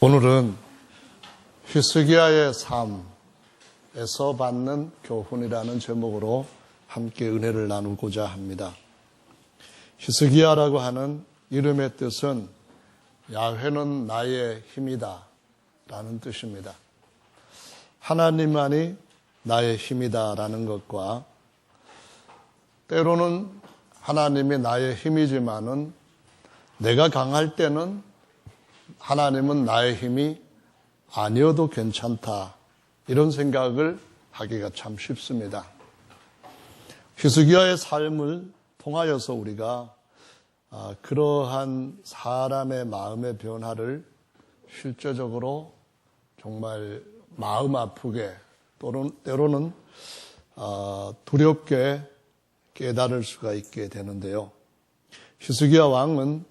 오늘은 히스기야의 삶에서 받는 교훈이라는 제목으로 함께 은혜를 나누고자 합니다. 히스기야라고 하는 이름의 뜻은 야훼는 나의 힘이다 라는 뜻입니다. 하나님만이 나의 힘이다 라는 것과 때로는 하나님이 나의 힘이지만은 내가 강할 때는 하나님은 나의 힘이 아니어도 괜찮다, 이런 생각을 하기가 참 쉽습니다. 히스기야의 삶을 통하여서 우리가 그러한 사람의 마음의 변화를 실제적으로 정말 마음 아프게 때로는 두렵게 깨달을 수가 있게 되는데요. 히스기야 왕은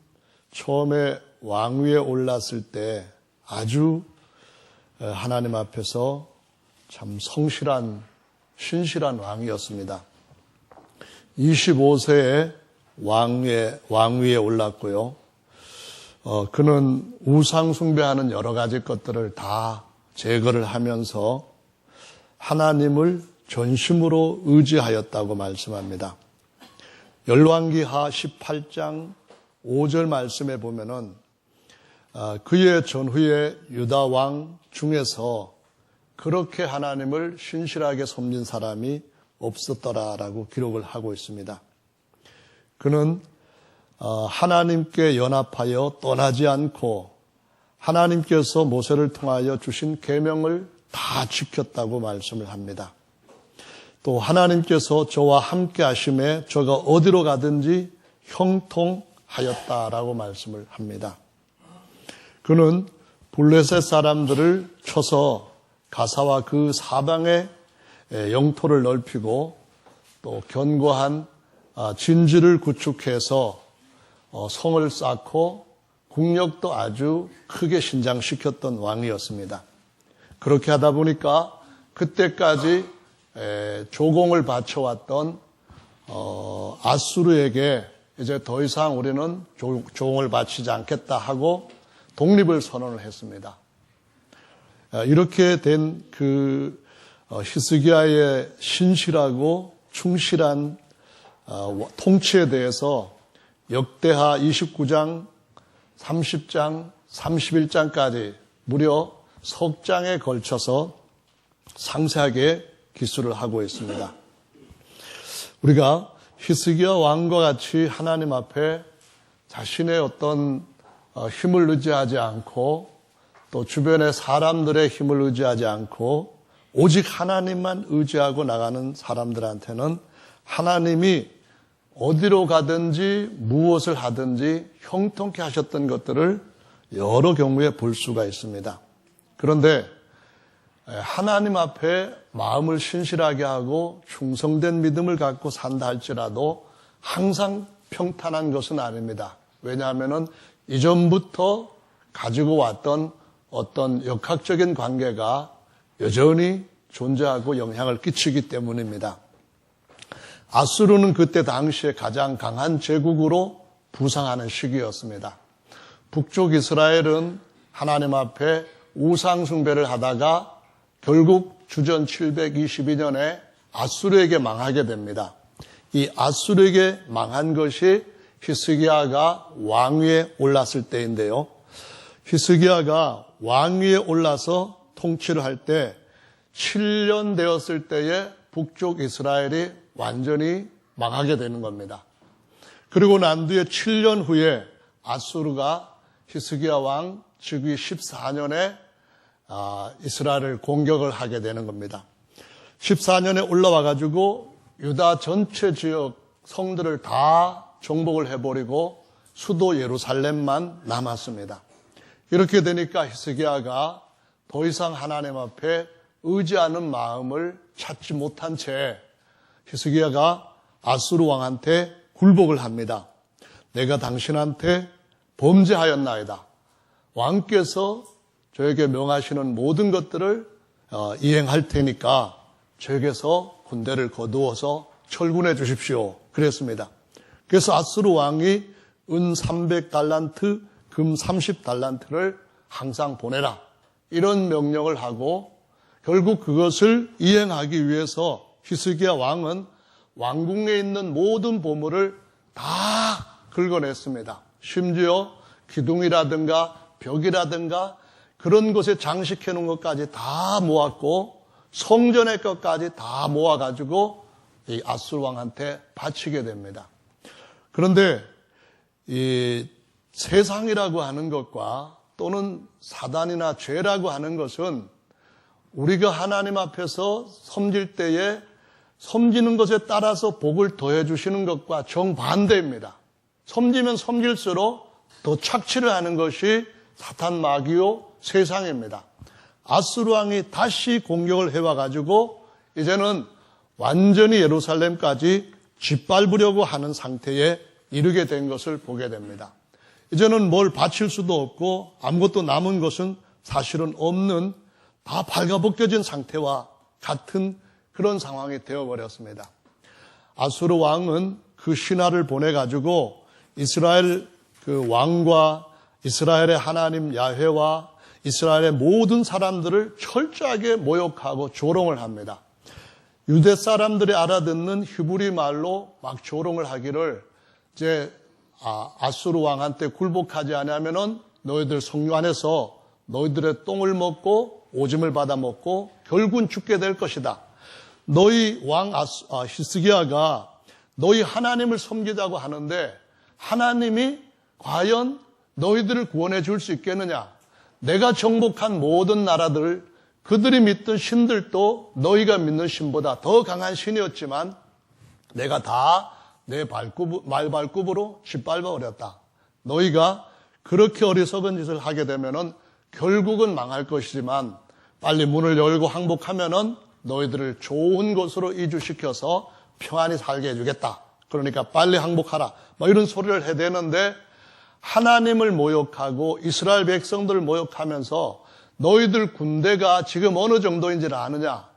처음에 왕위에 올랐을 때 아주 하나님 앞에서 참 성실한, 신실한 왕이었습니다. 25세에 왕위에 올랐고요. 그는 우상 숭배하는 여러 가지 것들을 다 제거를 하면서 하나님을 전심으로 의지하였다고 말씀합니다. 열왕기하 18장 5절 말씀에 보면은 그의 전후에 유다 왕 중에서 그렇게 하나님을 신실하게 섬긴 사람이 없었더라라고 기록을 하고 있습니다. 그는 하나님께 연합하여 떠나지 않고 하나님께서 모세를 통하여 주신 계명을 다 지켰다고 말씀을 합니다. 또 하나님께서 저와 함께 하심에 저가 어디로 가든지 형통하였다라고 말씀을 합니다. 그는 블레셋 사람들을 쳐서 가사와 그 사방의 영토를 넓히고 또 견고한 진지를 구축해서 성을 쌓고 국력도 아주 크게 신장시켰던 왕이었습니다. 그렇게 하다 보니까 그때까지 조공을 바쳐왔던 아수르에게 이제 더 이상 우리는 조공을 바치지 않겠다 하고 독립을 선언을 했습니다. 이렇게 된 그 히스기야의 신실하고 충실한 통치에 대해서 역대하 29장, 30장, 31장까지 무려 석 장에 걸쳐서 상세하게 기술을 하고 있습니다. 우리가 히스기야 왕과 같이 하나님 앞에 자신의 어떤 힘을 의지하지 않고 또 주변의 사람들의 힘을 의지하지 않고 오직 하나님만 의지하고 나가는 사람들한테는 하나님이 어디로 가든지 무엇을 하든지 형통케 하셨던 것들을 여러 경우에 볼 수가 있습니다. 그런데 하나님 앞에 마음을 신실하게 하고 충성된 믿음을 갖고 산다 할지라도 항상 평탄한 것은 아닙니다. 왜냐하면은 이전부터 가지고 왔던 어떤 역학적인 관계가 여전히 존재하고 영향을 끼치기 때문입니다. 아수르는 그때 당시에 가장 강한 제국으로 부상하는 시기였습니다. 북쪽 이스라엘은 하나님 앞에 우상 숭배를 하다가 결국 주전 722년에 아수르에게 망하게 됩니다. 이 아수르에게 망한 것이 히스기야가 왕위에 올랐을 때인데요. 히스기야가 왕위에 올라서 통치를 할 때 7년 되었을 때에 북쪽 이스라엘이 완전히 망하게 되는 겁니다. 그리고 난 뒤에 7년 후에 아수르가 히스기야 왕 즉위 14년에 이스라엘을 공격을 하게 되는 겁니다. 14년에 올라와 가지고 유다 전체 지역 성들을 다 정복을 해버리고 수도 예루살렘만 남았습니다. 이렇게 되니까 히스기야가 더 이상 하나님 앞에 의지하는 마음을 찾지 못한 채 히스기야가 아수르 왕한테 굴복을 합니다. 내가 당신한테 범죄하였나이다. 왕께서 저에게 명하시는 모든 것들을 이행할 테니까 저에게서 군대를 거두어서 철군해 주십시오. 그랬습니다. 그래서 아수르 왕이 은 300달란트, 금 30달란트를 항상 보내라. 이런 명령을 하고 결국 그것을 이행하기 위해서 히스기야 왕은 왕궁에 있는 모든 보물을 다 긁어냈습니다. 심지어 기둥이라든가 벽이라든가 그런 곳에 장식해 놓은 것까지 다 모았고 성전의 것까지 다 모아가지고 이 아수르 왕한테 바치게 됩니다. 그런데 이 세상이라고 하는 것과 또는 사단이나 죄라고 하는 것은 우리가 하나님 앞에서 섬길 때에 섬기는 것에 따라서 복을 더해 주시는 것과 정반대입니다. 섬기면 섬길수록 더 착취를 하는 것이 사탄 마귀요 세상입니다. 아수르 왕이 다시 공격을 해와가지고 이제는 완전히 예루살렘까지 짓밟으려고 하는 상태에 이르게 된 것을 보게 됩니다. 이제는 뭘 바칠 수도 없고 아무것도 남은 것은 사실은 없는 다 발가벗겨진 상태와 같은 그런 상황이 되어버렸습니다. 아수르 왕은 그 신하를 보내가지고 이스라엘 그 왕과 이스라엘의 하나님 야훼와 이스라엘의 모든 사람들을 철저하게 모욕하고 조롱을 합니다. 유대 사람들이 알아듣는 히브리 말로 막 조롱을 하기를 이제 아수르 왕한테 굴복하지 않으면은 너희들 성유 안에서 너희들의 똥을 먹고 오줌을 받아 먹고 결국은 죽게 될 것이다. 너희 왕 히스기야가 너희 하나님을 섬기자고 하는데 하나님이 과연 너희들을 구원해 줄 수 있겠느냐? 내가 정복한 모든 나라들 그들이 믿던 신들도 너희가 믿는 신보다 더 강한 신이었지만 내가 다 내 말발굽으로 짓밟아 버렸다. 너희가 그렇게 어리석은 짓을 하게 되면은 결국은 망할 것이지만 빨리 문을 열고 항복하면은 너희들을 좋은 곳으로 이주시켜서 평안히 살게 해주겠다. 그러니까 빨리 항복하라. 뭐 이런 소리를 해대는데 하나님을 모욕하고 이스라엘 백성들을 모욕하면서 너희들 군대가 지금 어느 정도인지를 아느냐?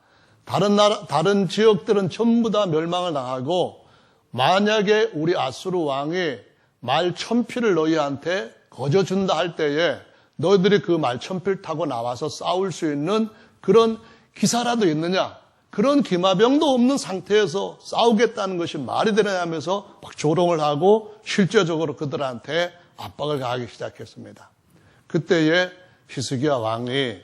다른 지역들은 전부 다 멸망을 당하고 만약에 우리 아수르 왕이 말 1000匹를 너희한테 거저준다 할 때에 너희들이 그 말 1000匹 타고 나와서 싸울 수 있는 그런 기사라도 있느냐? 그런 기마병도 없는 상태에서 싸우겠다는 것이 말이 되느냐 하면서 막 조롱을 하고 실제적으로 그들한테 압박을 가하기 시작했습니다. 그때에 히스기야 왕이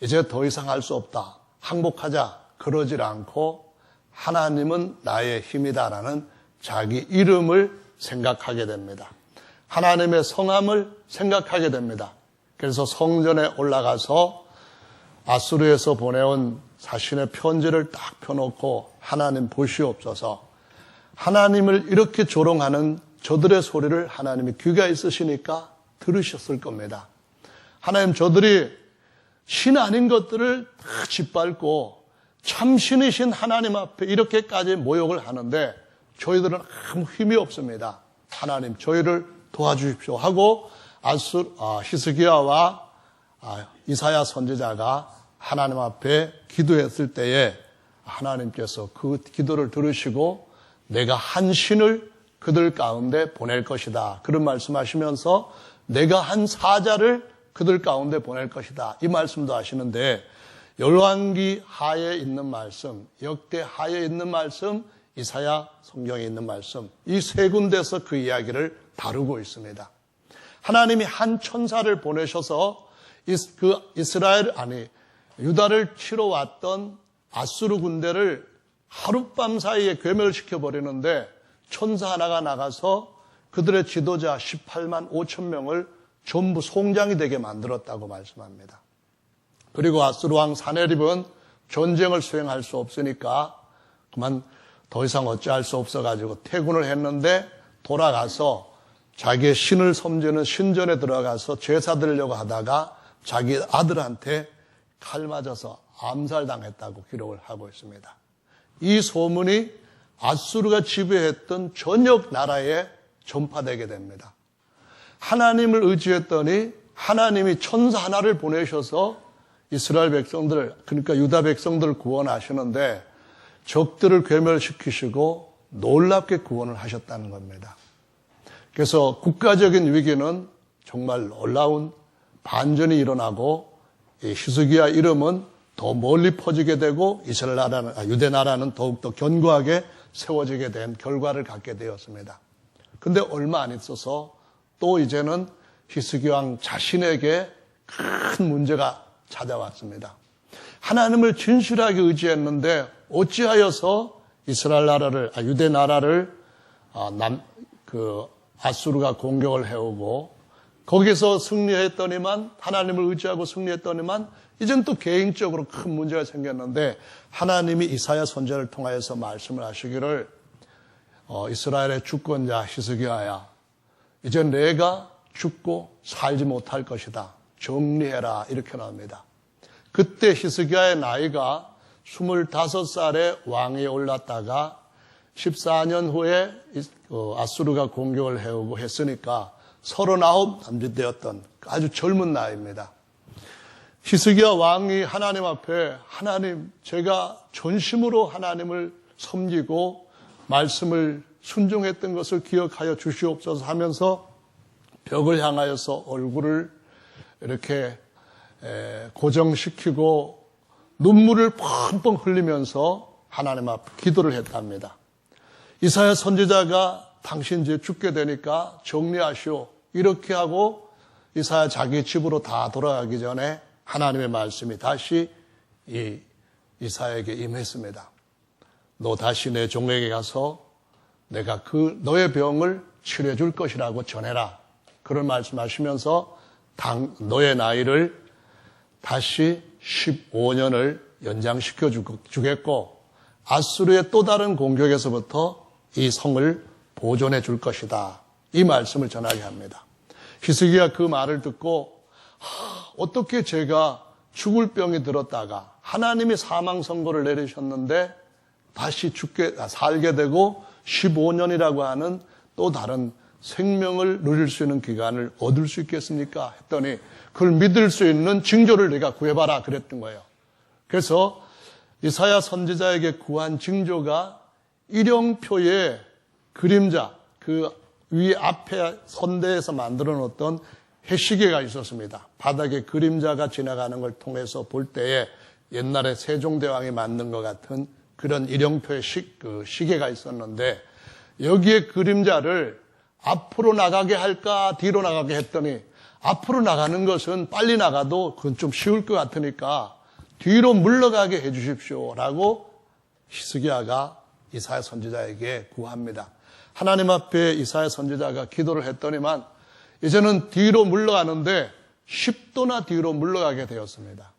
이제 더 이상 할 수 없다. 항복하자. 그러질 않고 하나님은 나의 힘이다라는 자기 이름을 생각하게 됩니다. 하나님의 성함을 생각하게 됩니다. 그래서 성전에 올라가서 아수르에서 보내온 자신의 편지를 딱 펴놓고 하나님 보시옵소서. 하나님을 이렇게 조롱하는 저들의 소리를 하나님이 귀가 있으시니까 들으셨을 겁니다. 하나님 저들이 신 아닌 것들을 다 짓밟고 참 신이신 하나님 앞에 이렇게까지 모욕을 하는데 저희들은 아무 힘이 없습니다. 하나님 저희를 도와주십시오 하고 히스기야와 이사야 선지자가 하나님 앞에 기도했을 때에 하나님께서 그 기도를 들으시고 내가 한 신을 그들 가운데 보낼 것이다. 그런 말씀하시면서 내가 한 사자를 그들 가운데 보낼 것이다. 이 말씀도 하시는데 열왕기 하에 있는 말씀, 역대 하에 있는 말씀, 이사야 성경에 있는 말씀 이 세 군데서 그 이야기를 다루고 있습니다. 하나님이 한 천사를 보내셔서 유다를 치러 왔던 아수르 군대를 하룻밤 사이에 괴멸시켜 버리는데 천사 하나가 나가서 그들의 지도자 18만 5천 명을 전부 송장이 되게 만들었다고 말씀합니다. 그리고 아수르 왕 사네립은 전쟁을 수행할 수 없으니까 그만 더 이상 어찌할 수 없어가지고 퇴군을 했는데 돌아가서 자기의 신을 섬기는 신전에 들어가서 제사 드리려고 하다가 자기 아들한테 칼 맞아서 암살당했다고 기록을 하고 있습니다. 이 소문이 아수르가 지배했던 전역 나라에 전파되게 됩니다. 하나님을 의지했더니 하나님이 천사 하나를 보내셔서 이스라엘 백성들, 그러니까 유다 백성들을 구원하시는데 적들을 괴멸시키시고 놀랍게 구원을 하셨다는 겁니다. 그래서 국가적인 위기는 정말 놀라운 반전이 일어나고 이 히스기야 이름은 더 멀리 퍼지게 되고 이스라엘 나라는 유대 나라는 더욱더 견고하게 세워지게 된 결과를 갖게 되었습니다. 근데 얼마 안 있어서 또 이제는 히스기야 왕 자신에게 큰 문제가 찾아왔습니다. 하나님을 진실하게 의지했는데 어찌하여서 이스라엘 나라를 유대 나라를 아수르가 공격을 해오고 거기서 승리했더니만 하나님을 의지하고 승리했더니만 이젠 또 개인적으로 큰 문제가 생겼는데 하나님이 이사야 선지자를 통하여서 말씀을 하시기를 이스라엘의 주권자 히스기야야 이제 내가 죽고 살지 못할 것이다. 정리해라 이렇게 나옵니다. 그때 히스기야의 나이가 25살에 왕위에 올랐다가 14년 후에 아수르가 공격을 해오고 했으니까 39 남짓되었던 아주 젊은 나이입니다. 히스기야 왕이 하나님 앞에 하나님 제가 전심으로 하나님을 섬기고 말씀을 순종했던 것을 기억하여 주시옵소서 하면서 벽을 향하여서 얼굴을 이렇게 고정시키고 눈물을 펑펑 흘리면서 하나님 앞에 기도를 했답니다. 이사야 선지자가 당신 이제 죽게 되니까 정리하시오 이렇게 하고 이사야 자기 집으로 다 돌아가기 전에 하나님의 말씀이 다시 이사야에게 임했습니다. 너 다시 내 종에게 가서 내가 너의 병을 치료해 줄 것이라고 전해라. 그런 말씀하시면서 너의 나이를 다시 15년을 연장시켜 주겠고 아수르의 또 다른 공격에서부터 이 성을 보존해 줄 것이다. 이 말씀을 전하게 합니다. 히스기야 그 말을 듣고 어떻게 제가 죽을 병이 들었다가 하나님이 사망 선고를 내리셨는데 다시 살게 되고 15년이라고 하는 또 다른 생명을 누릴 수 있는 기간을 얻을 수 있겠습니까? 했더니 그걸 믿을 수 있는 징조를 내가 구해봐라 그랬던 거예요. 그래서 이사야 선지자에게 구한 징조가 일용표의 그림자, 그 위 앞에 선대에서 만들어 놓았던 해시계가 있었습니다. 바닥에 그림자가 지나가는 걸 통해서 볼 때에 옛날에 세종대왕이 만든 것 같은 그런 일용표의 시계가 있었는데 여기에 그림자를 앞으로 나가게 할까 뒤로 나가게 했더니 앞으로 나가는 것은 빨리 나가도 그건 좀 쉬울 것 같으니까 뒤로 물러가게 해 주십시오라고 히스기야가 이사야 선지자에게 구합니다. 하나님 앞에 이사야 선지자가 기도를 했더니만 이제는 뒤로 물러가는데 10도나 뒤로 물러가게 되었습니다.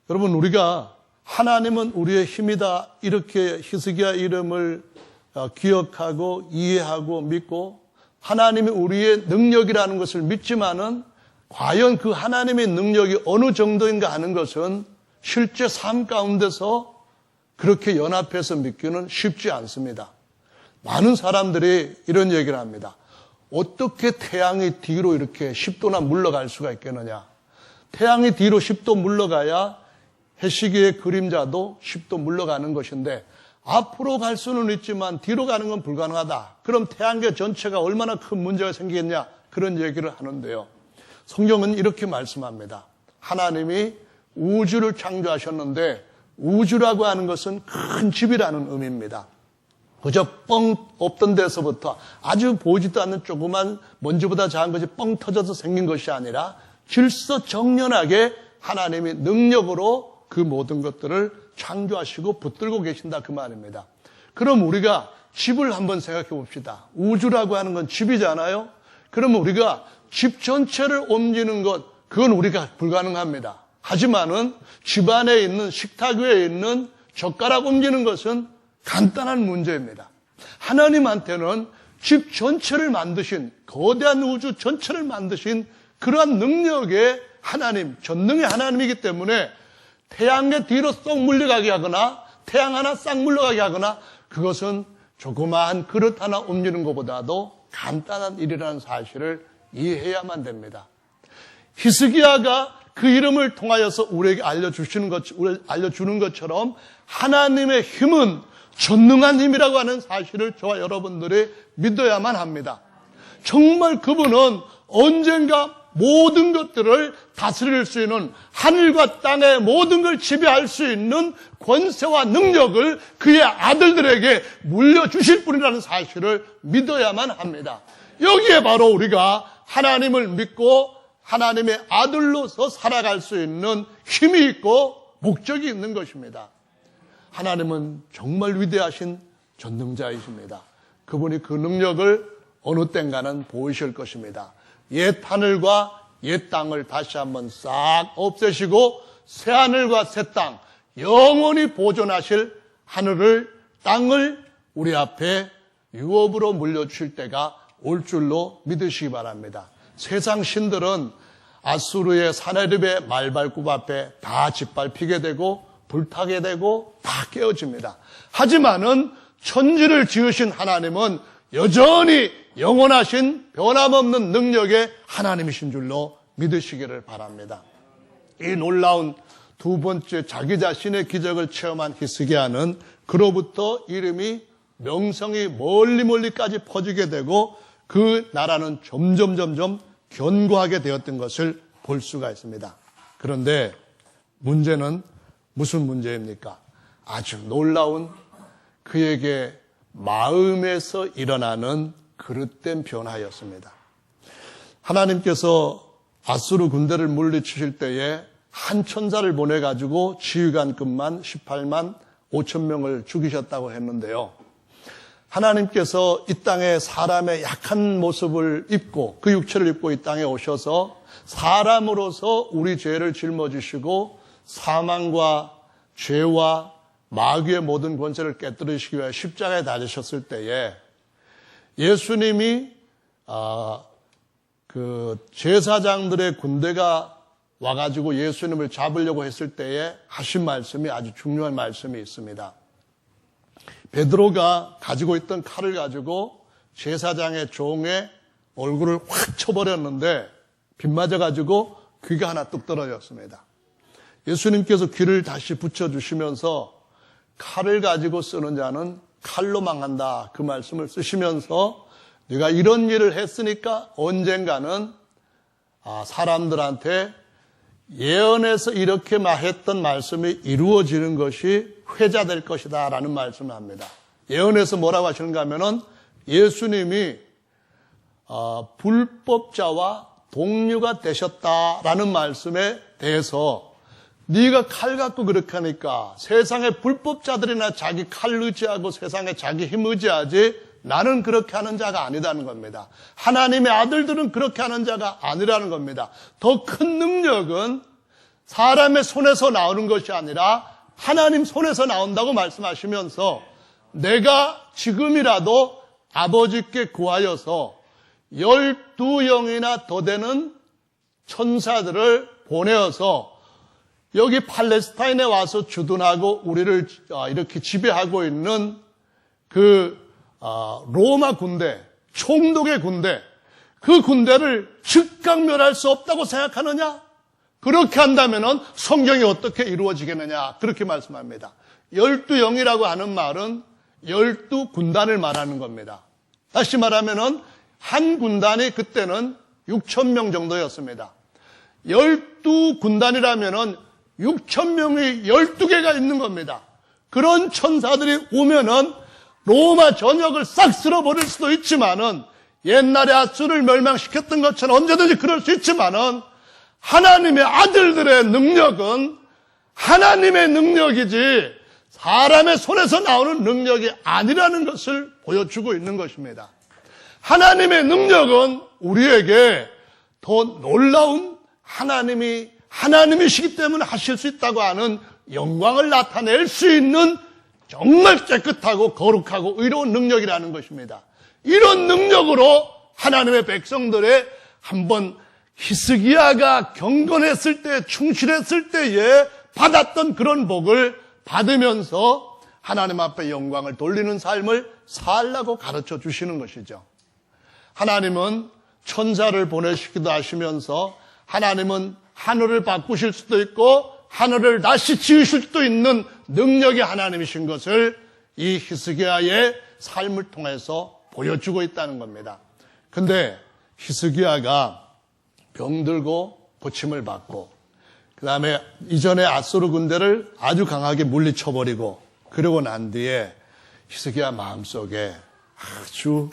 여러분 우리가 하나님은 우리의 힘이다 이렇게 히스기야 이름을 기억하고 이해하고 믿고 하나님이 우리의 능력이라는 것을 믿지만은 과연 그 하나님의 능력이 어느 정도인가 하는 것은 실제 삶 가운데서 그렇게 연합해서 믿기는 쉽지 않습니다. 많은 사람들이 이런 얘기를 합니다. 어떻게 태양이 뒤로 이렇게 10도나 물러갈 수가 있겠느냐. 태양이 뒤로 10도 물러가야 해시계의 그림자도 10도 물러가는 것인데 앞으로 갈 수는 있지만 뒤로 가는 건 불가능하다. 그럼 태양계 전체가 얼마나 큰 문제가 생기겠냐. 그런 얘기를 하는데요. 성경은 이렇게 말씀합니다. 하나님이 우주를 창조하셨는데 우주라고 하는 것은 큰 집이라는 의미입니다. 그저 뻥 없던 데서부터 아주 보이지도 않는 조그만 먼지보다 작은 것이 뻥 터져서 생긴 것이 아니라 질서정연하게 하나님이 능력으로 그 모든 것들을 창조하시고 붙들고 계신다 그 말입니다. 그럼 우리가 집을 한번 생각해 봅시다. 우주라고 하는 건 집이잖아요. 그러면 우리가 집 전체를 옮기는 것 그건 우리가 불가능합니다. 하지만은 집 안에 있는 식탁 위에 있는 젓가락 옮기는 것은 간단한 문제입니다. 하나님한테는 집 전체를 만드신 거대한 우주 전체를 만드신 그러한 능력의 하나님, 전능의 하나님이기 때문에 태양의 뒤로 쏙 물러가게 하거나 태양 하나 싹 물러가게 하거나 그것은 조그마한 그릇 하나 옮기는 것보다도 간단한 일이라는 사실을 이해해야만 됩니다. 히스기야가 그 이름을 통하여서 우리에게 알려주는 것처럼 하나님의 힘은 전능한 힘이라고 하는 사실을 저와 여러분들이 믿어야만 합니다. 정말 그분은 언젠가 모든 것들을 다스릴 수 있는, 하늘과 땅의 모든 걸 지배할 수 있는 권세와 능력을 그의 아들들에게 물려주실 분이라는 사실을 믿어야만 합니다. 여기에 바로 우리가 하나님을 믿고 하나님의 아들로서 살아갈 수 있는 힘이 있고 목적이 있는 것입니다. 하나님은 정말 위대하신 전능자이십니다. 그분이 그 능력을 어느 땐가는 보이실 것입니다. 옛 하늘과 옛 땅을 다시 한번 싹 없애시고 새 하늘과 새 땅, 영원히 보존하실 하늘을, 땅을 우리 앞에 유업으로 물려주실 때가 올 줄로 믿으시기 바랍니다. 세상 신들은 아수르의 사네립의 말발굽 앞에 다 짓밟히게 되고 불타게 되고 다 깨어집니다. 하지만은 천지를 지으신 하나님은 여전히 영원하신 변함없는 능력의 하나님이신 줄로 믿으시기를 바랍니다. 이 놀라운 두 번째 자기 자신의 기적을 체험한 히스기야는 그로부터 이름이 명성이 멀리까지 퍼지게 되고 그 나라는 점점 견고하게 되었던 것을 볼 수가 있습니다. 그런데 문제는 무슨 문제입니까? 아주 놀라운 그에게 마음에서 일어나는 그릇된 변화였습니다. 하나님께서 아수르 군대를 물리치실 때에 한 천사를 보내가지고 지휘관급만 18만 5천 명을 죽이셨다고 했는데요. 하나님께서 이 땅에 사람의 약한 모습을 입고 그 육체를 입고 이 땅에 오셔서 사람으로서 우리 죄를 짊어지시고 사망과 죄와 마귀의 모든 권세를 깨뜨리시기 위해 십자가에 달리셨을 때에 예수님이 그 제사장들의 군대가 와가지고 예수님을 잡으려고 했을 때에 하신 말씀이 아주 중요한 말씀이 있습니다. 베드로가 가지고 있던 칼을 가지고 제사장의 종의 얼굴을 확 쳐버렸는데 빗맞아가지고 귀가 하나 뚝 떨어졌습니다. 예수님께서 귀를 다시 붙여주시면서 칼을 가지고 쓰는 자는 칼로 망한다, 그 말씀을 쓰시면서 네가 이런 일을 했으니까 언젠가는 사람들한테 예언에서 이렇게 했던 말씀이 이루어지는 것이 회자될 것이다 라는 말씀을 합니다. 예언에서 뭐라고 하시는가 하면은 예수님이 불법자와 동류가 되셨다라는 말씀에 대해서 네가 칼 갖고 그렇게 하니까 세상의 불법자들이나 자기 칼 의지하고 세상에 자기 힘 의지하지 나는 그렇게 하는 자가 아니라는 겁니다. 하나님의 아들들은 그렇게 하는 자가 아니라는 겁니다. 더 큰 능력은 사람의 손에서 나오는 것이 아니라 하나님 손에서 나온다고 말씀하시면서 내가 지금이라도 아버지께 구하여서 12영이나 더 되는 천사들을 보내어서 여기 팔레스타인에 와서 주둔하고 우리를 이렇게 지배하고 있는 그 로마 군대, 총독의 군대, 그 군대를 즉각 멸할 수 없다고 생각하느냐? 그렇게 한다면 성경이 어떻게 이루어지겠느냐? 그렇게 말씀합니다. 12영이라고 하는 말은 12군단을 말하는 겁니다. 다시 말하면 한 군단이 그때는 6천 명 정도였습니다. 12군단이라면 6천 명이 12개가 있는 겁니다. 그런 천사들이 오면은 로마 전역을 싹 쓸어버릴 수도 있지만은 옛날에 아수를 멸망시켰던 것처럼 언제든지 그럴 수 있지만은 하나님의 아들들의 능력은 하나님의 능력이지 사람의 손에서 나오는 능력이 아니라는 것을 보여주고 있는 것입니다. 하나님의 능력은 우리에게 더 놀라운 하나님이시기 때문에 하실 수 있다고 하는 영광을 나타낼 수 있는 정말 깨끗하고 거룩하고 의로운 능력이라는 것입니다. 이런 능력으로 하나님의 백성들의 한번 히스기야가 경건했을 때, 충실했을 때에 받았던 그런 복을 받으면서 하나님 앞에 영광을 돌리는 삶을 살라고 가르쳐 주시는 것이죠. 하나님은 천사를 보내시기도 하시면서 하나님은 하늘을 바꾸실 수도 있고 하늘을 다시 지으실 수도 있는 능력의 하나님이신 것을 이 히스기야의 삶을 통해서 보여주고 있다는 겁니다. 근데 히스기야가 병들고 고침을 받고 그 다음에 이전에 아수르 군대를 아주 강하게 물리쳐버리고 그러고 난 뒤에 히스기야 마음속에 아주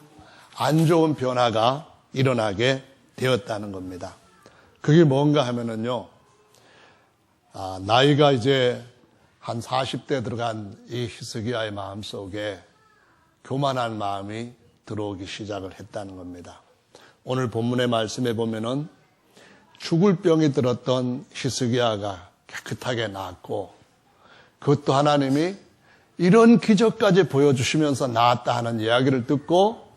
안 좋은 변화가 일어나게 되었다는 겁니다. 그게 뭔가 하면은요, 나이가 이제 한 40대 들어간 이 히스기야의 마음속에 교만한 마음이 들어오기 시작을 했다는 겁니다. 오늘 본문의 말씀에 보면은 죽을 병이 들었던 히스기야가 깨끗하게 나았고 그것도 하나님이 이런 기적까지 보여주시면서 나았다 하는 이야기를 듣고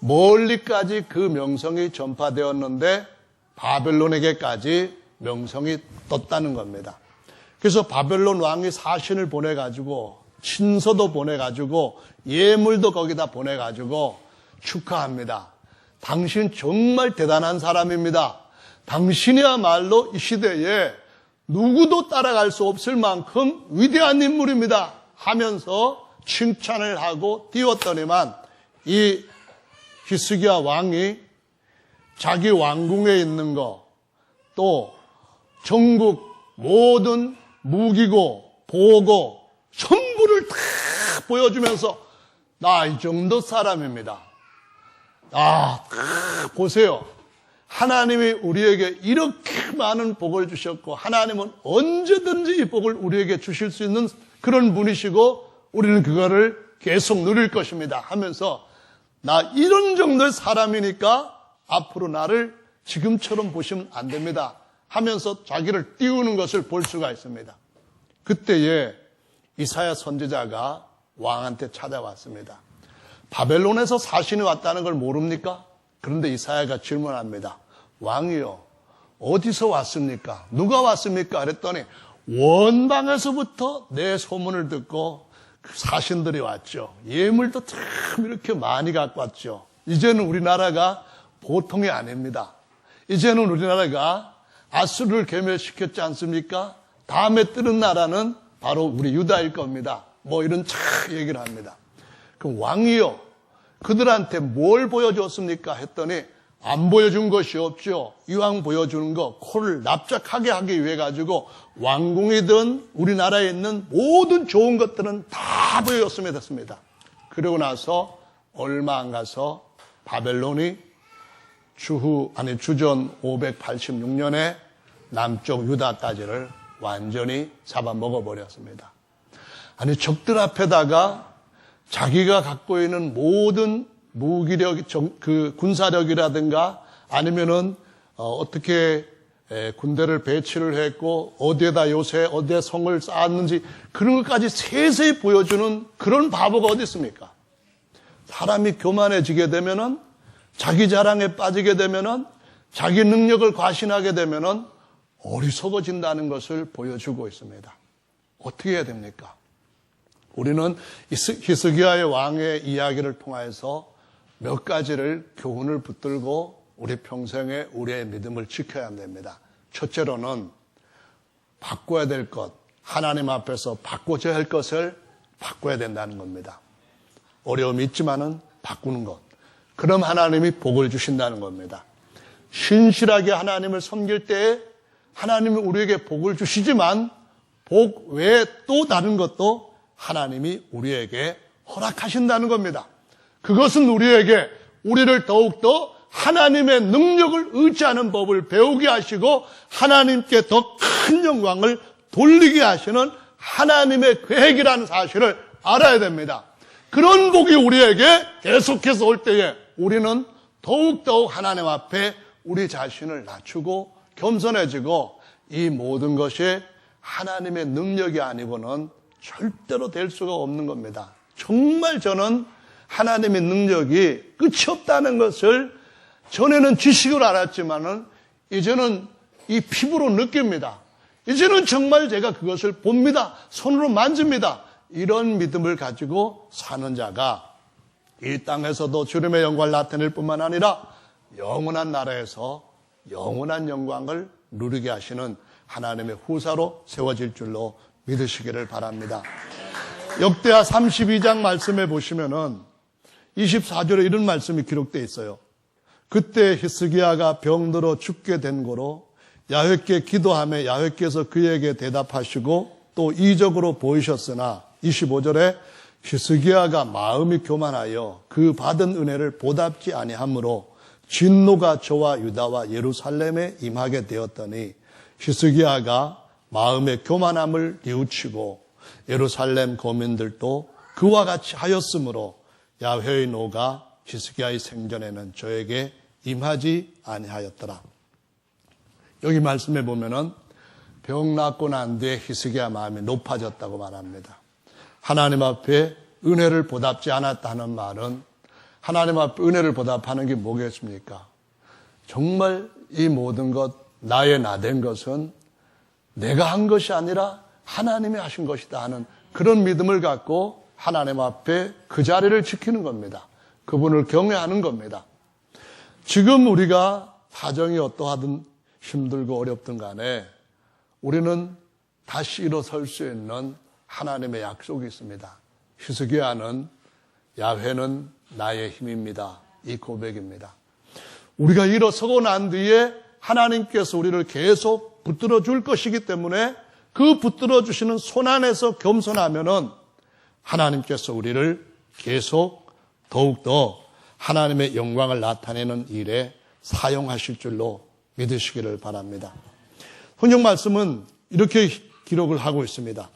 멀리까지 그 명성이 전파되었는데 바벨론에게까지 명성이 떴다는 겁니다. 그래서 바벨론 왕이 사신을 보내가지고 친서도 보내가지고 예물도 거기다 보내가지고 축하합니다. 당신 정말 대단한 사람입니다. 당신이야말로 이 시대에 누구도 따라갈 수 없을 만큼 위대한 인물입니다 하면서 칭찬을 하고 띄웠더니만 이 히스기야 왕이 자기 왕궁에 있는 거 또 전국 모든 무기고 보고 전부를 다 보여주면서 나 이 정도 사람입니다. 보세요. 하나님이 우리에게 이렇게 많은 복을 주셨고 하나님은 언제든지 이 복을 우리에게 주실 수 있는 그런 분이시고 우리는 그거를 계속 누릴 것입니다 하면서 나 이런 정도의 사람이니까 앞으로 나를 지금처럼 보시면 안 됩니다 하면서 자기를 띄우는 것을 볼 수가 있습니다. 그때에 이사야 선지자가 왕한테 찾아왔습니다. 바벨론에서 사신이 왔다는 걸 모릅니까? 그런데 이사야가 질문합니다. 왕이요, 어디서 왔습니까? 누가 왔습니까? 그랬더니 원방에서부터 내 소문을 듣고 그 사신들이 왔죠. 예물도 참 이렇게 많이 갖고 왔죠. 이제는 우리나라가 보통이 아닙니다. 이제는 우리나라가 아수르를 괴멸시켰지 않습니까? 다음에 뜨는 나라는 바로 우리 유다일 겁니다. 뭐 이런 참 얘기를 합니다. 그럼 왕이요, 그들한테 뭘 보여줬습니까? 했더니 안 보여준 것이 없죠. 이왕 보여주는 거 코를 납작하게 하기 위해 가지고 왕궁이든 우리나라에 있는 모든 좋은 것들은 다 보여줬으면 됐습니다. 그러고 나서 얼마 안 가서 바벨론이 주전 586년에 남쪽 유다까지를 완전히 잡아먹어버렸습니다. 아니 적들 앞에다가 자기가 갖고 있는 모든 무기력, 그 군사력이라든가 아니면은 어떻게 군대를 배치를 했고 어디에다 요새 어디에 성을 쌓았는지 그런 것까지 세세히 보여주는 그런 바보가 어디 있습니까? 사람이 교만해지게 되면은 자기 자랑에 빠지게 되면은 자기 능력을 과신하게 되면은 어리석어진다는 것을 보여주고 있습니다. 어떻게 해야 됩니까? 우리는 히스기야의 왕의 이야기를 통해서 몇 가지를 교훈을 붙들고 우리 평생에 우리의 믿음을 지켜야 됩니다. 첫째로는 바꿔야 될 것, 하나님 앞에서 바꿔줘야 할 것을 바꿔야 된다는 겁니다. 어려움이 있지만은 바꾸는 것. 그럼 하나님이 복을 주신다는 겁니다. 신실하게 하나님을 섬길 때에 하나님이 우리에게 복을 주시지만 복 외에 또 다른 것도 하나님이 우리에게 허락하신다는 겁니다. 그것은 우리를 더욱더 하나님의 능력을 의지하는 법을 배우게 하시고 하나님께 더 큰 영광을 돌리게 하시는 하나님의 계획이라는 사실을 알아야 됩니다. 그런 복이 우리에게 계속해서 올 때에 우리는 더욱더욱 하나님 앞에 우리 자신을 낮추고 겸손해지고 이 모든 것이 하나님의 능력이 아니고는 절대로 될 수가 없는 겁니다. 정말 저는 하나님의 능력이 끝이 없다는 것을 전에는 지식으로 알았지만은 이제는 이 피부로 느낍니다. 이제는 정말 제가 그것을 봅니다. 손으로 만집니다. 이런 믿음을 가지고 사는 자가 이 땅에서도 주님의 영광을 나타낼 뿐만 아니라 영원한 나라에서 영원한 영광을 누리게 하시는 하나님의 후사로 세워질 줄로 믿으시기를 바랍니다. 역대하 32장 말씀에 보시면은 24절에 이런 말씀이 기록되어 있어요. 그때 히스기야가 병들어 죽게 된 거로 야훼께 기도하며 야훼께서 그에게 대답하시고 또 이적으로 보이셨으나 25절에 히스기야가 마음이 교만하여 그 받은 은혜를 보답지 아니하므로 진노가 저와 유다와 예루살렘에 임하게 되었더니 히스기야가 마음의 교만함을 뉘우치고 예루살렘 거민들도 그와 같이 하였으므로 야훼의 노가 히스기야의 생전에는 저에게 임하지 아니하였더라. 여기 말씀해 보면은 병 낫고 난 뒤에 히스기야 마음이 높아졌다고 말합니다. 하나님 앞에 은혜를 보답지 않았다는 말은 하나님 앞에 은혜를 보답하는 게 뭐겠습니까? 정말 이 모든 것, 나의 나된 것은 내가 한 것이 아니라 하나님이 하신 것이다 하는 그런 믿음을 갖고 하나님 앞에 그 자리를 지키는 겁니다. 그분을 경외하는 겁니다. 지금 우리가 사정이 어떠하든 힘들고 어렵든 간에 우리는 다시 일어설 수 있는 하나님의 약속이 있습니다. 히스기야는 야훼는 나의 힘입니다. 이 고백입니다. 우리가 일어서고 난 뒤에 하나님께서 우리를 계속 붙들어 줄 것이기 때문에 그 붙들어 주시는 손 안에서 겸손하면은 하나님께서 우리를 계속 더욱더 하나님의 영광을 나타내는 일에 사용하실 줄로 믿으시기를 바랍니다. 성경 말씀은 이렇게 기록을 하고 있습니다.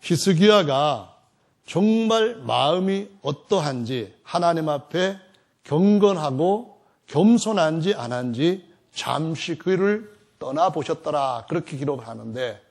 히스기야가 정말 마음이 어떠한지 하나님 앞에 경건하고 겸손한지 안 한지 잠시 그를 떠나보셨더라 그렇게 기록을 하는데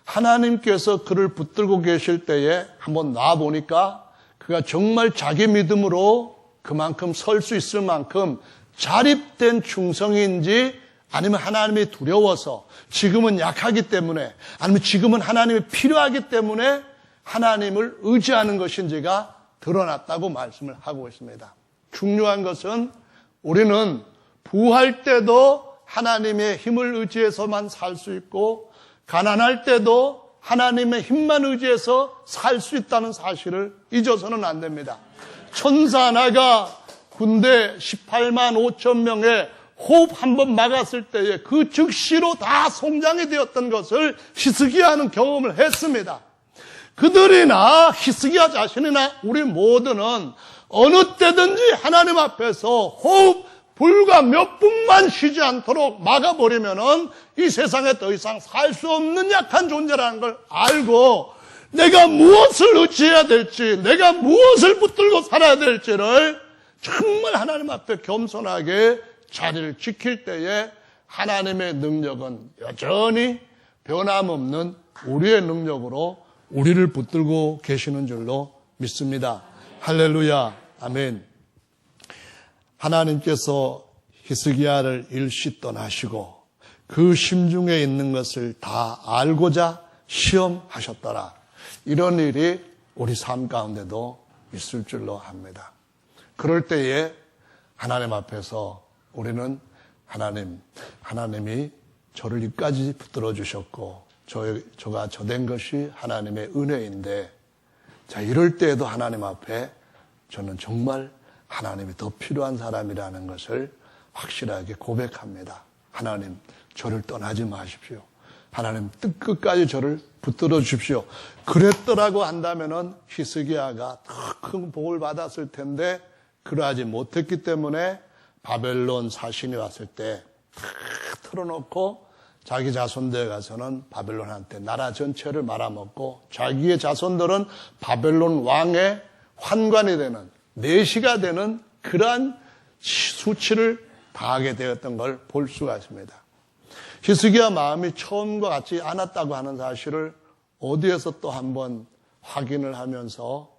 하나님께서 그를 붙들고 계실 때에 한번 놔보니까 그가 정말 자기 믿음으로 그만큼 설 수 있을 만큼 자립된 충성인지 아니면 하나님이 두려워서 지금은 약하기 때문에 아니면 지금은 하나님이 필요하기 때문에 하나님을 의지하는 것인지가 드러났다고 말씀을 하고 있습니다. 중요한 것은 우리는 부할 때도 하나님의 힘을 의지해서만 살 수 있고 가난할 때도 하나님의 힘만 의지해서 살 수 있다는 사실을 잊어서는 안 됩니다. 천사 하나가 군대 18만 5천 명의 호흡 한번 막았을 때에 그 즉시로 다 송장이 되었던 것을 히스기야는 경험을 했습니다. 그들이나 히스기야 자신이나 우리 모두는 어느 때든지 하나님 앞에서 호흡 불과 몇 분만 쉬지 않도록 막아버리면은 이 세상에 더 이상 살 수 없는 약한 존재라는 걸 알고 내가 무엇을 의지해야 될지, 내가 무엇을 붙들고 살아야 될지를 정말 하나님 앞에 겸손하게 자리를 지킬 때에 하나님의 능력은 여전히 변함없는 우리의 능력으로 우리를 붙들고 계시는 줄로 믿습니다. 할렐루야, 아멘. 하나님께서 히스기야를 일시 떠나시고 그 심중에 있는 것을 다 알고자 시험하셨더라. 이런 일이 우리 삶 가운데도 있을 줄로 합니다. 그럴 때에 하나님 앞에서 우리는 하나님이 저를 여기까지 붙들어 주셨고 저가 저된 것이 하나님의 은혜인데 자 이럴 때에도 하나님 앞에 저는 정말 하나님이 더 필요한 사람이라는 것을 확실하게 고백합니다. 하나님 저를 떠나지 마십시오. 하나님 끝까지 저를 붙들어 주십시오. 그랬더라고 한다면은 히스기야가 더 큰 복을 받았을 텐데 그러하지 못했기 때문에 바벨론 사신이 왔을 때 다 털어놓고 자기 자손들에 가서는 바벨론한테 나라 전체를 말아먹고 자기의 자손들은 바벨론 왕의 환관이 되는 내시가 되는 그러한 수치를 당하게 되었던 걸 볼 수가 있습니다. 히스기야 마음이 처음과 같지 않았다고 하는 사실을 어디에서 또 한번 확인을 하면서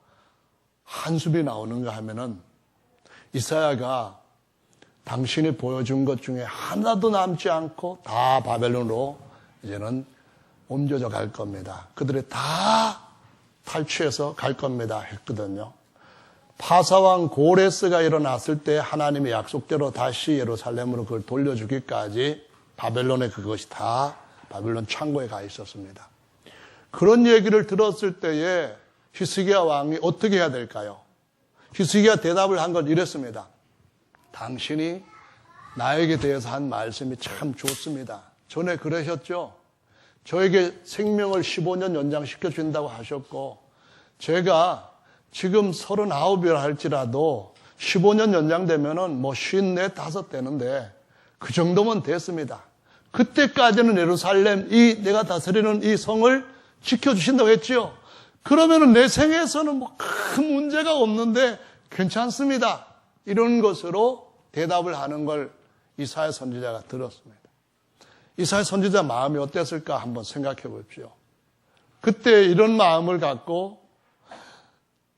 한숨이 나오는가 하면은 이사야가 당신이 보여준 것 중에 하나도 남지 않고 다 바벨론으로 이제는 옮겨져 갈 겁니다. 그들이 다 탈취해서 갈 겁니다 했거든요. 파사왕 고레스가 일어났을 때 하나님의 약속대로 다시 예루살렘으로 그걸 돌려주기까지 바벨론에 그것이 다 바벨론 창고에 가 있었습니다. 그런 얘기를 들었을 때에 히스기야 왕이 어떻게 해야 될까요? 히스기야 대답을 한 건 이랬습니다. 당신이 나에게 대해서 한 말씀이 참 좋습니다. 전에 그러셨죠? 저에게 생명을 15년 연장시켜 준다고 하셨고, 제가 지금 39이라 할지라도 15년 연장되면은 뭐 54, 5 되는데 그 정도면 됐습니다. 그때까지는 예루살렘, 내가 다스리는 이 성을 지켜주신다고 했죠. 그러면은 내 생에서는 뭐 큰 문제가 없는데 괜찮습니다. 이런 것으로 대답을 하는 걸 이사야 선지자가 들었습니다. 이사야 선지자 마음이 어땠을까 한번 생각해 보십시오. 그때 이런 마음을 갖고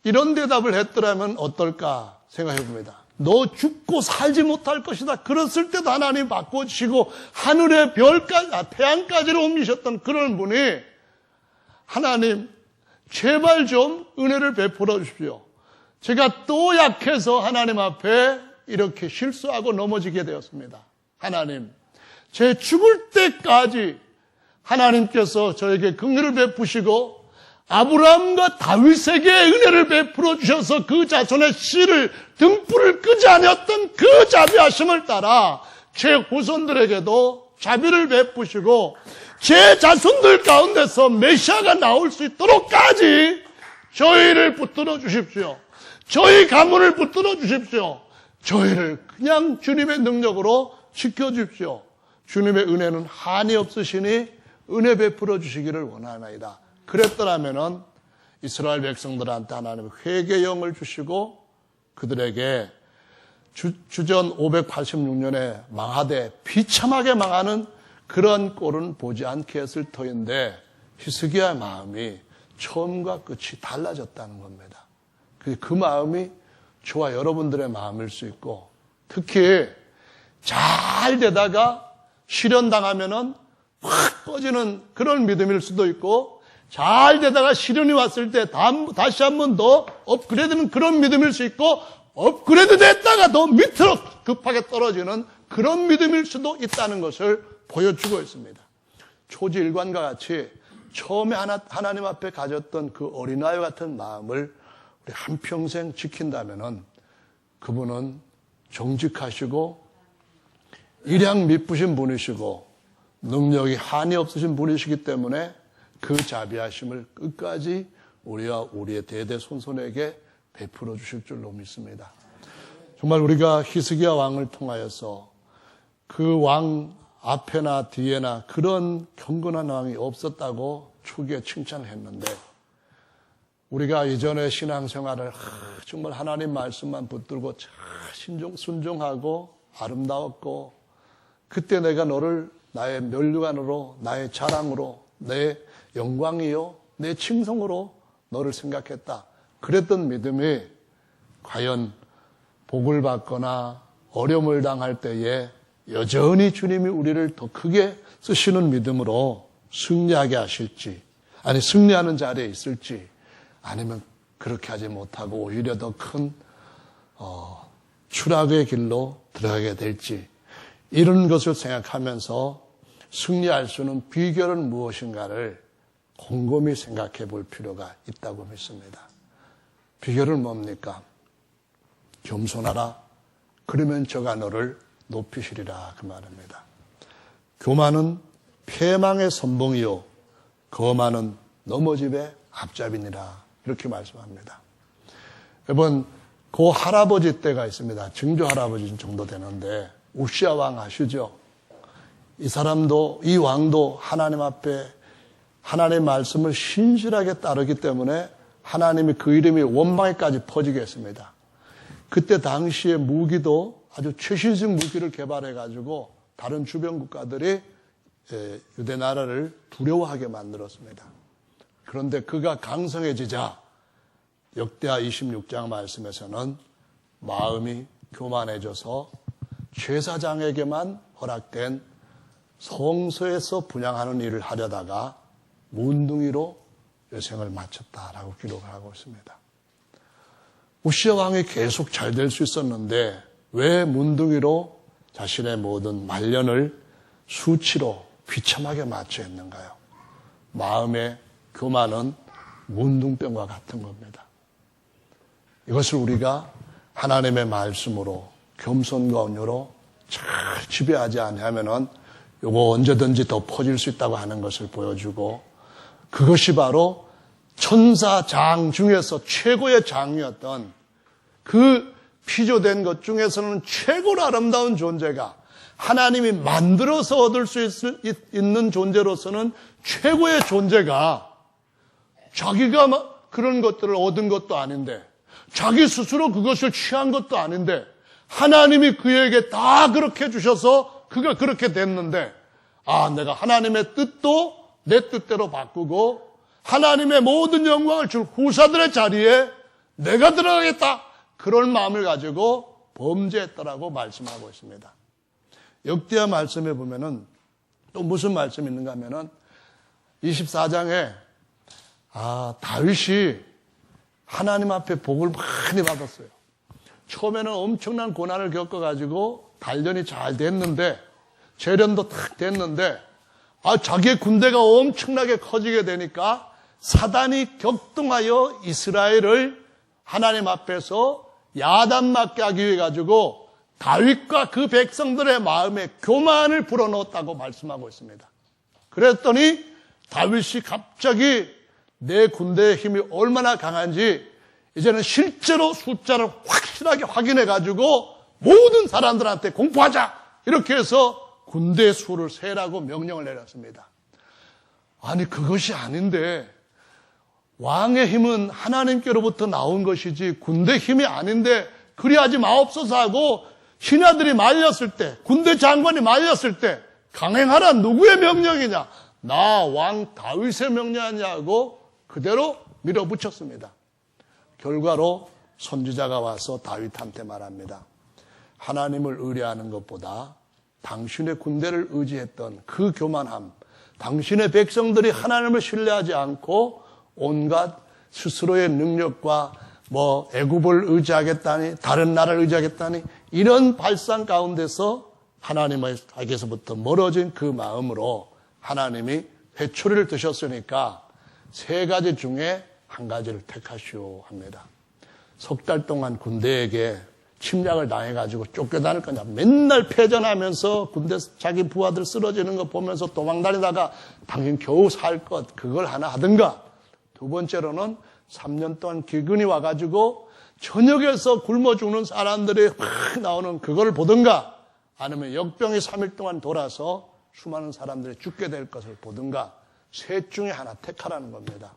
이런 대답을 했더라면 어떨까 생각해 봅니다. 너 죽고 살지 못할 것이다. 그랬을 때도 하나님 바꿔주시고 하늘의 별까지, 태양까지를 옮기셨던 그런 분이 하나님 제발 좀 은혜를 베풀어 주십시오. 제가 또 약해서 하나님 앞에 이렇게 실수하고 넘어지게 되었습니다. 하나님, 제 죽을 때까지 하나님께서 저에게 긍휼을 베푸시고 아브라함과 다윗에게 은혜를 베풀어 주셔서 그 자손의 씨를 등불을 끄지 않았던 그 자비하심을 따라 제 후손들에게도 자비를 베푸시고 제 자손들 가운데서 메시아가 나올 수 있도록까지 저희를 붙들어 주십시오. 저희 가문을 붙들어 주십시오. 저희를 그냥 주님의 능력으로 지켜주십시오. 주님의 은혜는 한이 없으시니 은혜 베풀어 주시기를 원하나이다. 그랬더라면은 이스라엘 백성들한테 하나님은 회개의 영을 주시고 그들에게 주전 586년에 망하되 비참하게 망하는 그런 꼴은 보지 않게 했을 터인데 히스기야의 마음이 처음과 끝이 달라졌다는 겁니다. 그 마음이 저와 여러분들의 마음일 수 있고 특히 잘 되다가 시련당하면은 확 꺼지는 그런 믿음일 수도 있고 잘 되다가 시련이 왔을 때 다시 한 번 더 업그레이드는 그런 믿음일 수 있고 업그레이드 됐다가 더 밑으로 급하게 떨어지는 그런 믿음일 수도 있다는 것을 보여주고 있습니다. 초지일관과 같이 처음에 하나님 앞에 가졌던 그 어린아이 같은 마음을 우리 한평생 지킨다면은 그분은 정직하시고 일양 미쁘신 분이시고 능력이 한이 없으신 분이시기 때문에 그 자비하심을 끝까지 우리와 우리의 대대손손에게 베풀어 주실 줄로 믿습니다. 정말 우리가 히스기야 왕을 통하여서 그 왕 앞에나 뒤에나 그런 경건한 왕이 없었다고 초기에 칭찬을 했는데 우리가 예전에 신앙생활을 정말 하나님 말씀만 붙들고 잘 순종하고 아름다웠고 그때 내가 너를 나의 면류관으로 나의 자랑으로 내 영광이요 내 칭송으로 너를 생각했다. 그랬던 믿음이 과연 복을 받거나 어려움을 당할 때에 여전히 주님이 우리를 더 크게 쓰시는 믿음으로 승리하게 하실지 아니 승리하는 자리에 있을지 아니면 그렇게 하지 못하고 오히려 더 큰 추락의 길로 들어가게 될지 이런 것을 생각하면서 승리할 수 있는 비결은 무엇인가를 곰곰이 생각해 볼 필요가 있다고 믿습니다. 비결은 뭡니까? 겸손하라. 그러면 저가 너를 높이시리라 그 말입니다. 교만은 패망의 선봉이요 거만은 넘어짐의 앞잡이니라 이렇게 말씀합니다. 여러분 그 할아버지 때가 있습니다. 증조 할아버지 정도 되는데 우시아 왕 아시죠? 이 사람도 이 왕도 하나님 앞에 하나님의 말씀을 신실하게 따르기 때문에 하나님이 그 이름이 원방에까지 퍼지게 했습니다. 그때 당시의 무기도 아주 최신식 무기를 개발해가지고 다른 주변 국가들이 유대 나라를 두려워하게 만들었습니다. 그런데 그가 강성해지자 역대하 26장 말씀에서는 마음이 교만해져서 제사장에게만 허락된 성소에서 분향하는 일을 하려다가 문둥이로 여생을 마쳤다라고 기록을 하고 있습니다. 우시아 왕이 계속 잘 될 수 있었는데 왜 문둥이로 자신의 모든 말년을 수치로 비참하게 마취했는가요? 마음의 교만은 문둥병과 같은 겁니다. 이것을 우리가 하나님의 말씀으로 겸손과 온유로 잘 지배하지 않으면은 요거 언제든지 더 퍼질 수 있다고 하는 것을 보여주고, 그것이 바로 천사장 중에서 최고의 장이었던 그 피조된 것 중에서는 최고로 아름다운 존재가, 하나님이 만들어서 얻을 수 있는 존재로서는 최고의 존재가 자기가 그런 것들을 얻은 것도 아닌데, 자기 스스로 그것을 취한 것도 아닌데, 하나님이 그에게 다 그렇게 주셔서 그가 그렇게 됐는데, 내가 하나님의 뜻도 내 뜻대로 바꾸고 하나님의 모든 영광을 줄 후사들의 자리에 내가 들어가겠다, 그런 마음을 가지고 범죄했다라고 말씀하고 있습니다. 역대하 말씀에 보면은 또 무슨 말씀이 있는가 하면은 24장에 다윗이 하나님 앞에 복을 많이 받았어요. 처음에는 엄청난 고난을 겪어가지고 단련이 잘 됐는데, 재련도 탁 됐는데, 자기의 군대가 엄청나게 커지게 되니까 사단이 격동하여 이스라엘을 하나님 앞에서 야단맞게 하기 위해 가지고 다윗과 그 백성들의 마음에 교만을 불어넣었다고 말씀하고 있습니다. 그랬더니 다윗이 갑자기 내 군대의 힘이 얼마나 강한지 이제는 실제로 숫자를 확실하게 확인해 가지고 모든 사람들한테 공포하자, 이렇게 해서 군대 수를 세라고 명령을 내렸습니다. 아니, 그것이 아닌데, 왕의 힘은 하나님께로부터 나온 것이지 군대 힘이 아닌데 그리하지 마옵소서 하고 신하들이 말렸을 때, 군대 장관이 말렸을 때 강행하라, 누구의 명령이냐? 나 왕 다윗의 명령이냐고 그대로 밀어붙였습니다. 결과로 선지자가 와서 다윗한테 말합니다. 하나님을 의뢰하는 것보다 당신의 군대를 의지했던 그 교만함, 당신의 백성들이 하나님을 신뢰하지 않고 온갖 스스로의 능력과 애굽을 의지하겠다니, 다른 나라를 의지하겠다니, 이런 발상 가운데서 하나님에게서부터 멀어진 그 마음으로 하나님이 회초리를 드셨으니까 3가지 중에 한 가지를 택하시오 합니다. 석 달 동안 군대에게 침략을 당해가지고 쫓겨다닐 거냐, 맨날 패전하면서 군대 자기 부하들 쓰러지는 거 보면서 도망다니다가 당신 겨우 살 것, 그걸 하나 하든가, 2번째로는 3년 동안 기근이 와가지고 저녁에서 굶어 죽는 사람들이 확 나오는 그걸 보든가, 아니면 역병이 3일 동안 돌아서 수많은 사람들이 죽게 될 것을 보든가, 셋 중에 하나 택하라는 겁니다.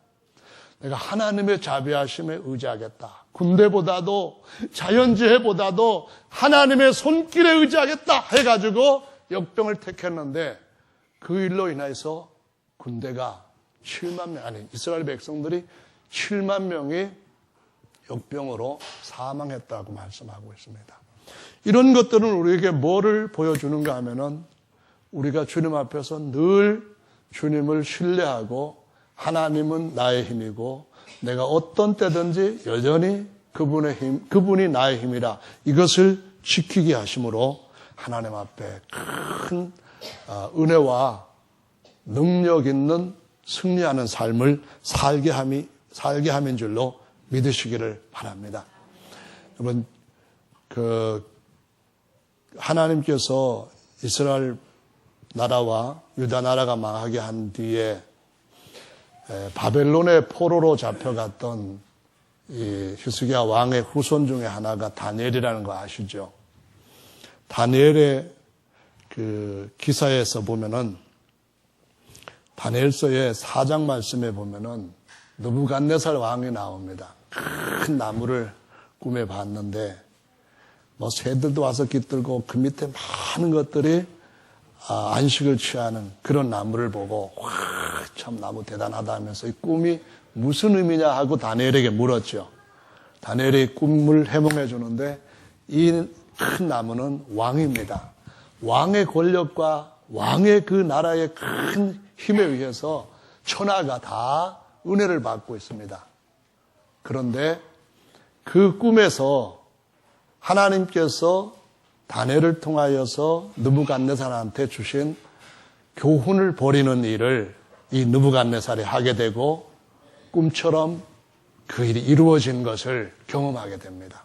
내가 하나님의 자비하심에 의지하겠다, 군대보다도 자연재해보다도 하나님의 손길에 의지하겠다 해가지고 역병을 택했는데, 그 일로 인해서 군대가 7만 명, 이스라엘 백성들이 7만 명이 역병으로 사망했다고 말씀하고 있습니다. 이런 것들은 우리에게 뭐를 보여주는가 하면은, 우리가 주님 앞에서 늘 주님을 신뢰하고 하나님은 나의 힘이고 내가 어떤 때든지 여전히 그분의 힘, 그분이 나의 힘이라, 이것을 지키게 하심으로 하나님 앞에 큰 은혜와 능력 있는 승리하는 삶을 살게 함인 줄로 믿으시기를 바랍니다. 여러분, 하나님께서 이스라엘 나라와 유다 나라가 망하게 한 뒤에 바벨론의 포로로 잡혀갔던 이 히스기야 왕의 후손 중에 하나가 다니엘이라는 거 아시죠? 다니엘의 그 기사에서 보면은, 다니엘서의 4장 말씀에 보면은 느부갓네살 왕이 나옵니다. 큰 나무를 꿈에 봤는데 새들도 와서 깃들고 그 밑에 많은 것들이 안식을 취하는 그런 나무를 보고 참 나무 대단하다 하면서 이 꿈이 무슨 의미냐 하고 다니엘에게 물었죠. 다니엘이 꿈을 해몽해 주는데, 이 큰 나무는 왕입니다. 왕의 권력과 왕의 그 나라의 큰 힘에 의해서 천하가 다 은혜를 받고 있습니다. 그런데 그 꿈에서 하나님께서 다니엘을 통하여서 느부갓네살한테 주신 교훈을 버리는 일을 이 느부갓네살이 하게 되고, 꿈처럼 그 일이 이루어진 것을 경험하게 됩니다.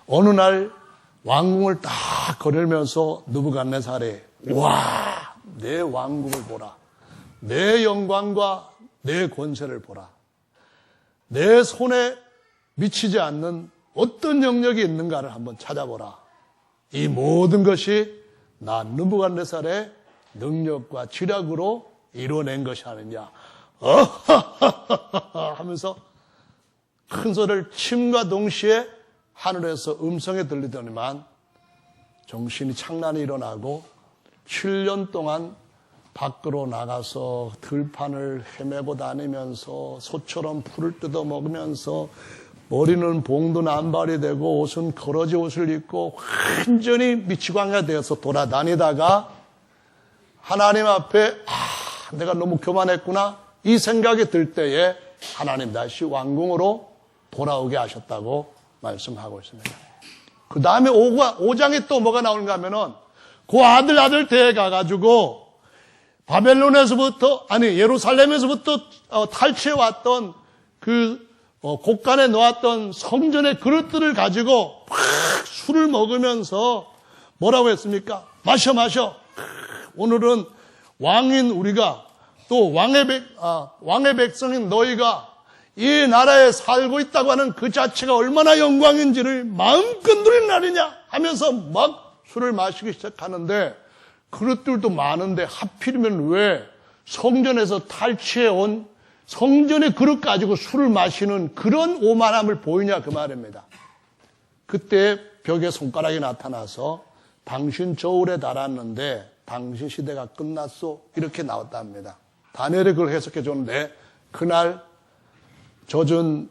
어느 날 왕궁을 딱 거닐면서 느부갓네살이 와, 내 왕국을 보라. 내 영광과 내 권세를 보라. 내 손에 미치지 않는 어떤 영역이 있는가를 한번 찾아보라. 이 모든 것이 나 느부갓네살의 능력과 지략으로 이루어낸 것이 아니냐. 하면서 큰 소리를 침과 동시에 하늘에서 음성이 들리더니만 정신이 창란이 일어나고 7년 동안 밖으로 나가서 들판을 헤매고 다니면서 소처럼 풀을 뜯어 먹으면서 머리는 봉도 남발이 되고 옷은 거러지 옷을 입고 완전히 미치광이가 되어서 돌아다니다가 하나님 앞에 내가 너무 교만했구나 이 생각이 들 때에 하나님 다시 왕궁으로 돌아오게 하셨다고 말씀하고 있습니다. 그 다음에 5장에 또 뭐가 나오는가 하면은 그 아들 때에 가가지고 바벨론에서부터 예루살렘에서부터 탈취해 왔던 그 곳간에 놓았던 성전의 그릇들을 가지고 막 술을 먹으면서 뭐라고 했습니까? 마셔. 오늘은 왕인 우리가 또 왕의 백성인 너희가 이 나라에 살고 있다고 하는 그 자체가 얼마나 영광인지를 마음껏 누리는 날이냐 하면서 막 술을 마시기 시작하는데 그릇들도 많은데 하필이면 왜 성전에서 탈취해온 성전의 그릇 가지고 술을 마시는 그런 오만함을 보이냐 그 말입니다. 그때 벽에 손가락이 나타나서 당신 저울에 달았는데 당신 시대가 끝났소 이렇게 나왔답니다. 다니엘이 그걸 해석해 줬는데 그날 젖은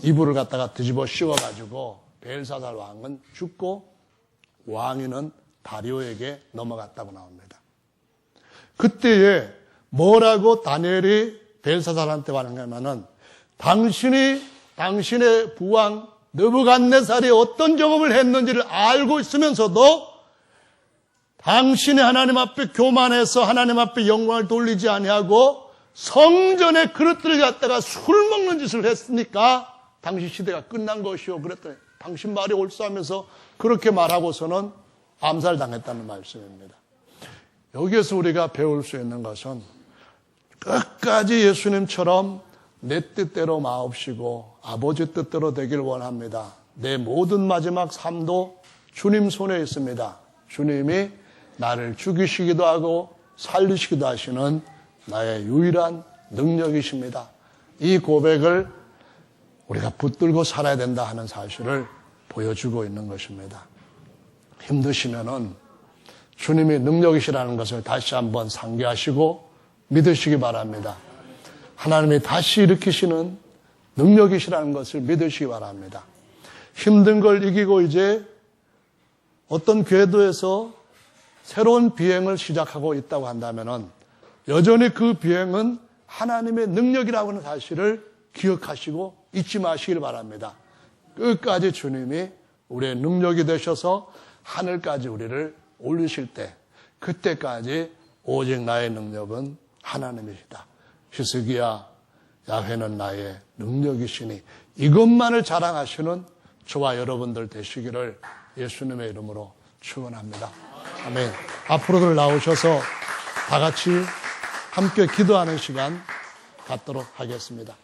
이불을 갖다가 뒤집어 씌워가지고 벨사살 왕은 죽고 왕위는 다리오에게 넘어갔다고 나옵니다. 그때에 뭐라고 다니엘이 벨사살한테 말하냐면은 당신의 부왕 느부갓네살이 어떤 경험을 했는지를 알고 있으면서도 당신이 하나님 앞에 교만해서 하나님 앞에 영광을 돌리지 아니하고 성전의 그릇들을 갖다가 술 먹는 짓을 했으니까 당신 시대가 끝난 것이요. 그랬더니 당신 말이 옳소하면서 그렇게 말하고서는 암살당했다는 말씀입니다. 여기에서 우리가 배울 수 있는 것은 끝까지 예수님처럼 내 뜻대로 마옵시고 아버지 뜻대로 되길 원합니다. 내 모든 마지막 삶도 주님 손에 있습니다. 주님이 나를 죽이시기도 하고 살리시기도 하시는 나의 유일한 능력이십니다. 이 고백을 우리가 붙들고 살아야 된다 하는 사실을 보여주고 있는 것입니다. 힘드시면은 주님이 능력이시라는 것을 다시 한번 상기하시고 믿으시기 바랍니다. 하나님이 다시 일으키시는 능력이시라는 것을 믿으시기 바랍니다. 힘든 걸 이기고 이제 어떤 궤도에서 새로운 비행을 시작하고 있다고 한다면은 여전히 그 비행은 하나님의 능력이라고 하는 사실을 기억하시고 잊지 마시길 바랍니다. 끝까지 주님이 우리의 능력이 되셔서 하늘까지 우리를 올리실 때 그때까지 오직 나의 능력은 하나님이시다. 히스기야 야훼는 나의 능력이시니 이것만을 자랑하시는 저와 여러분들 되시기를 예수님의 이름으로 축원합니다. 아멘. 앞으로들 나오셔서 다 같이 함께 기도하는 시간 갖도록 하겠습니다.